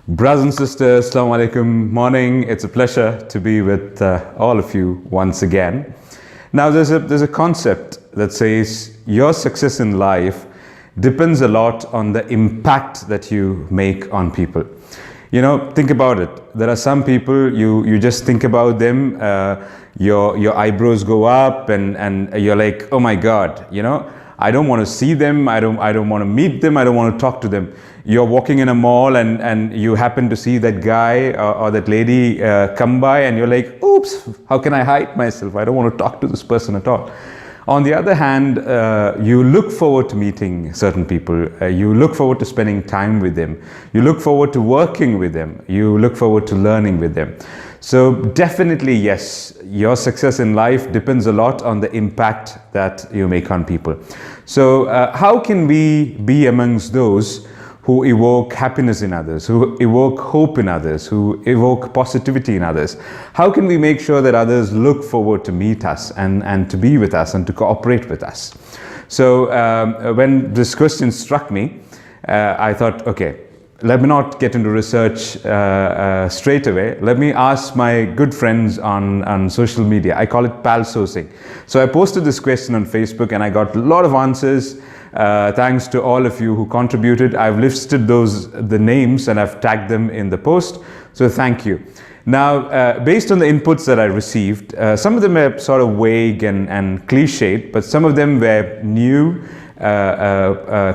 Brothers and sisters, Assalamu alaikum, morning. It's a pleasure to be with all of you once again. Now there's a concept that says your success in life depends a lot on the impact that you make on people. You know, think about it. There are some people you just think about them, your eyebrows go up and you're like, oh my God, you know, I don't want to see them, I don't want to meet them, I don't want to talk to them. You're walking in a mall and you happen to see that guy or that lady come by and you're like, oops, how can I hide myself? I don't want to talk to this person at all. On the other hand, you look forward to meeting certain people. You look forward to spending time with them. You look forward to working with them. You look forward to learning with them. So definitely, yes, your success in life depends a lot on the impact that you make on people. So how can we be amongst those who evoke happiness in others, who evoke hope in others, who evoke positivity in others? How can we make sure that others look forward to meet us and to be with us and to cooperate with us? So when this question struck me, I thought, okay, let me not get into research straight away. Let me ask my good friends on social media. I call it pal sourcing. So I posted this question on Facebook and I got a lot of answers. Thanks to all of you who contributed. I've listed the names and I've tagged them in the post. So thank you. Now, based on the inputs that I received, some of them are sort of vague and cliched, but some of them were new,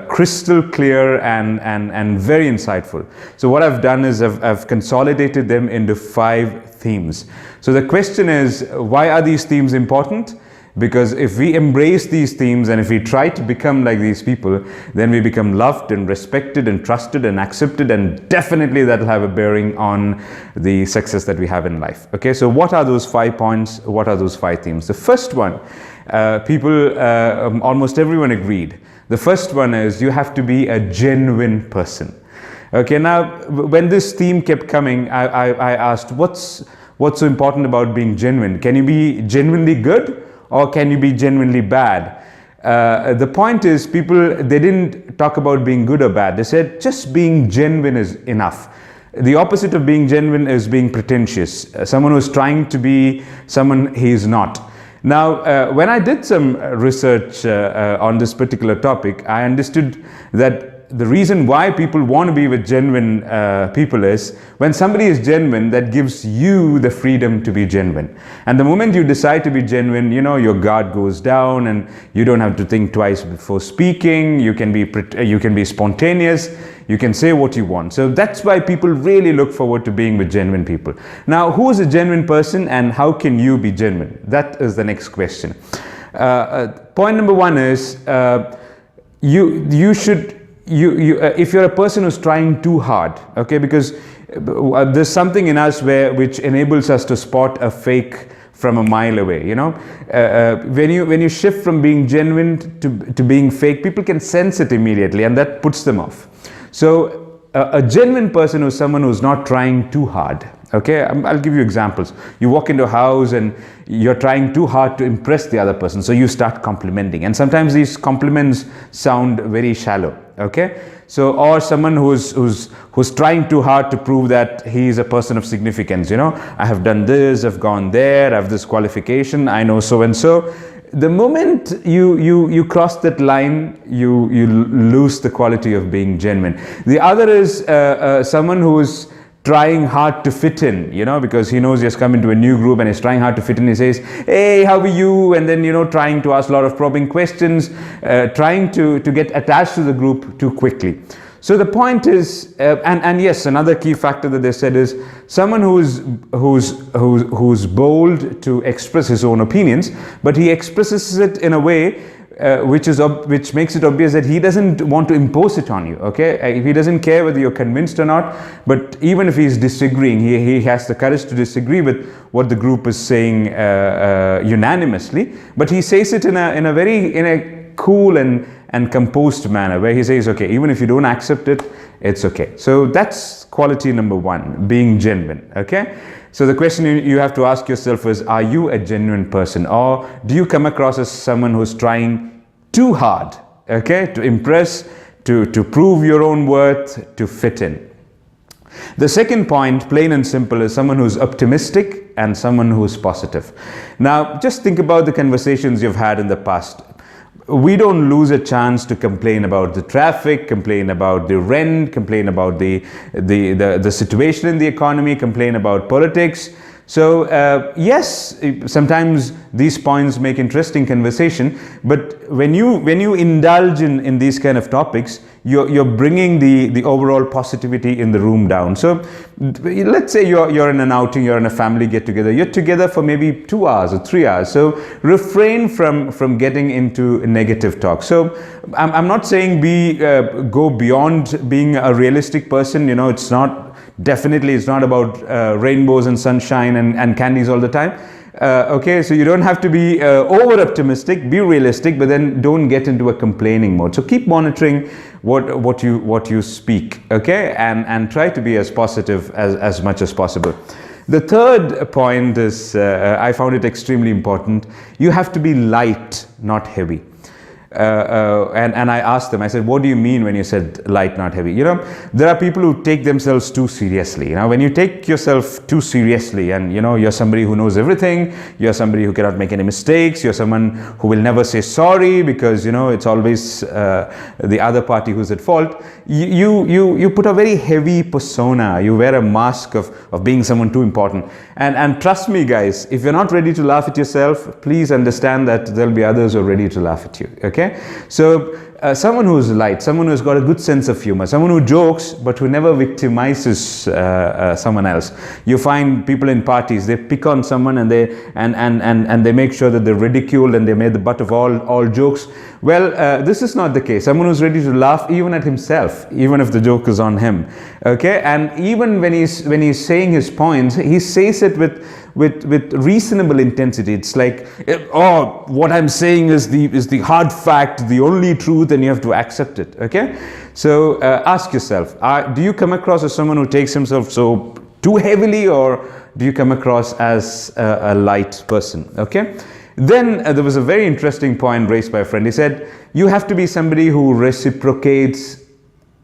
crystal clear and very insightful. So what I've done is I've consolidated them into 5 themes. So the question is, why are these themes important? Because if we embrace these themes and if we try to become like these people, then we become loved and respected and trusted and accepted, and definitely that will have a bearing on the success that we have in life. Okay, so what are those 5 points? What are those 5 themes? The first one, almost everyone agreed. The first one is you have to be a genuine person. Okay, now when this theme kept coming, I asked, what's so important about being genuine? Can you be genuinely good? Or can you be genuinely bad? The point is, people, they didn't talk about being good or bad. They said just being genuine is enough. The opposite of being genuine is being pretentious. Someone who's trying to be someone he is not. Now, when I did some research on this particular topic, I understood that the reason why people want to be with genuine people is when somebody is genuine, that gives you the freedom to be genuine. And the moment you decide to be genuine, you know, your guard goes down and you don't have to think twice before speaking. You can be spontaneous. You can say what you want. So that's why people really look forward to being with genuine people. Now, who is a genuine person and how can you be genuine? That is the next question. Point number 1 is if you're a person who's trying too hard, okay, because there's something in us which enables us to spot a fake from a mile away, you know. When you shift from being genuine to being fake, people can sense it immediately and that puts them off. So a genuine person is someone who's not trying too hard. Okay, I'll give you examples. You walk into a house and you're trying too hard to impress the other person, so you start complimenting, and sometimes these compliments sound very shallow. Okay, so or someone who's trying too hard to prove that he is a person of significance. You know, I have done this, I've gone there, I have this qualification, I know so and so. The moment you cross that line, you lose the quality of being genuine. The other is someone who is trying hard to fit in, you know, because he knows he has come into a new group and he's trying hard to fit in. He says, hey, how are you? And then, you know, trying to ask a lot of probing questions, trying to get attached to the group too quickly. So the point is, and yes, another key factor that they said is someone who's bold to express his own opinions, but he expresses it in a way which makes it obvious that he doesn't want to impose it on you. Okay, he doesn't care whether you're convinced or not, but even if he's disagreeing, he has the courage to disagree with what the group is saying unanimously, but he says it in a very cool and composed manner, where he says, okay, even if you don't accept it, it's okay. So that's quality number 1, being genuine. Okay, so the question you have to ask yourself is, are you a genuine person, or do you come across as someone who's trying too hard, okay, to impress, to prove your own worth, to fit in? The second point, plain and simple, is someone who's optimistic and someone who's positive. Now, just think about the conversations you've had in the past. We don't lose a chance to complain about the traffic, complain about the rent, complain about the situation in the economy, complain about politics. So yes, sometimes these points make interesting conversation, but when you indulge in these kind of topics, you're bringing the overall positivity in the room down. So let's say you're in an outing, you're in a family get together, you're together for maybe 2 hours or 3 hours. So refrain from getting into negative talk. So I'm not saying go beyond being a realistic person. It's not. Definitely, it's not about rainbows and sunshine and candies all the time. Okay, so you don't have to be over optimistic. Be realistic, but then don't get into a complaining mode. So keep monitoring what you speak. Okay, and try to be as positive as much as possible. The third point is I found it extremely important. You have to be light, not heavy. And I asked them, I said, what do you mean when you said light, not heavy? There are people who take themselves too seriously. When you take yourself too seriously and, you're somebody who knows everything, you're somebody who cannot make any mistakes, you're someone who will never say sorry because, it's always the other party who's at fault. You put a very heavy persona. You wear a mask of being someone too important. And trust me, guys, if you're not ready to laugh at yourself, please understand that there'll be others who are ready to laugh at you. Okay? So someone who's light, someone who's got a good sense of humor, someone who jokes but who never victimizes someone else. You find people in parties, they pick on someone and they make sure that they're ridiculed and they made the butt of all jokes. Well, this is not the case. Someone who's ready to laugh even at himself, even if the joke is on him. Okay, and even when he's saying his points, he says it with reasonable intensity. It's like, what I'm saying is the hard fact, the only truth, and you have to accept it. Okay, so ask yourself: do you come across as someone who takes himself so too heavily, or do you come across as a light person? Okay. Then there was a very interesting point raised by a friend. He said, you have to be somebody who reciprocates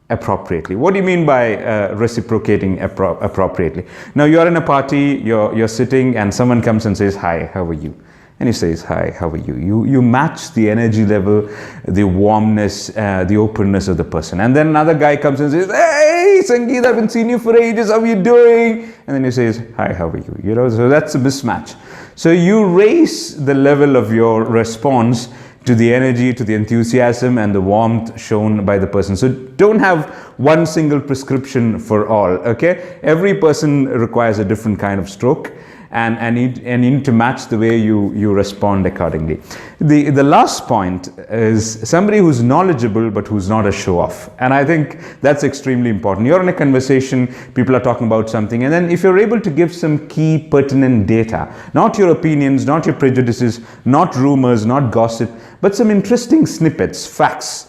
appropriately. What do you mean by reciprocating appropriately? Now you're in a party, you're sitting and someone comes and says, hi, how are you? And he says, hi, how are you? You match the energy level, the warmness, the openness of the person. And then another guy comes and says, hey, Sangeet, I haven't seen you for ages, how are you doing? And then he says, hi, how are you? So that's a mismatch. So you raise the level of your response to the energy, to the enthusiasm and the warmth shown by the person. So don't have one single prescription for all, okay? Every person requires a different kind of stroke. And you need to match the way you respond accordingly. The last point is somebody who's knowledgeable but who's not a show-off. And I think that's extremely important. You're in a conversation, people are talking about something, and then if you're able to give some key pertinent data, not your opinions, not your prejudices, not rumors, not gossip, but some interesting snippets, facts,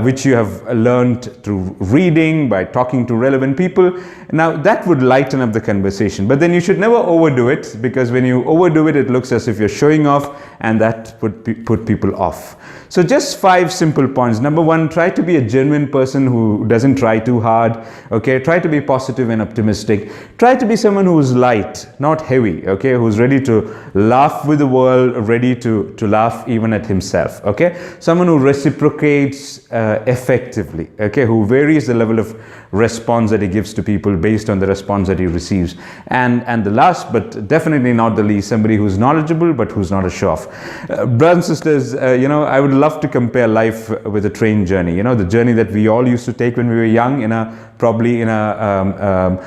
which you have learned through reading, by talking to relevant people. Now that would lighten up the conversation, but then you should never overdo it, because when you overdo it, it looks as if you're showing off, and that would put people off. So just 5 simple points. Number 1, try to be a genuine person who doesn't try too hard. Okay, try to be positive and optimistic. Try to be someone who's light, not heavy. Okay, who's ready to laugh with the world, ready to laugh even at himself. Okay, someone who reciprocates effectively. Okay, who varies the level of response that he gives to people based on the response that he receives. And the last but definitely not the least, somebody who's knowledgeable but who's not a show-off. Brothers and sisters, I would love to compare life with a train journey. The journey that we all used to take when we were young, probably in a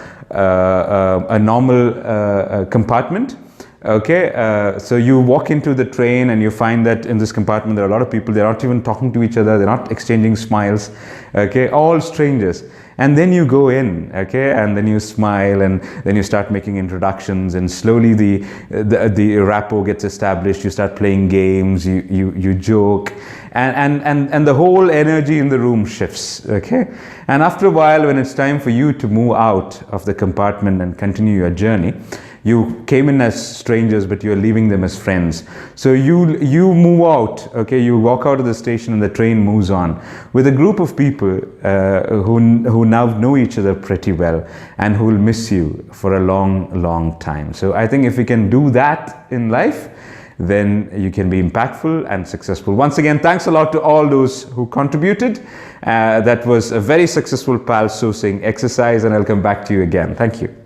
normal compartment. Okay, so you walk into the train and you find that in this compartment there are a lot of people. They're not even talking to each other, they're not exchanging smiles. Okay, all strangers. And then you go in, okay, and then you smile, and then you start making introductions, and slowly the rapport gets established. You start playing games, you joke, and the whole energy in the room shifts, okay. And after a while, when it's time for you to move out of the compartment and continue your journey, You came in as strangers, but you're leaving them as friends. So you move out, okay? You walk out of the station and the train moves on with a group of people who now know each other pretty well and who will miss you for a long time. So I think if we can do that in life, then you can be impactful and successful. Once again, thanks a lot to all those who contributed. That was a very successful pulse sourcing exercise, and I'll come back to you again. Thank you.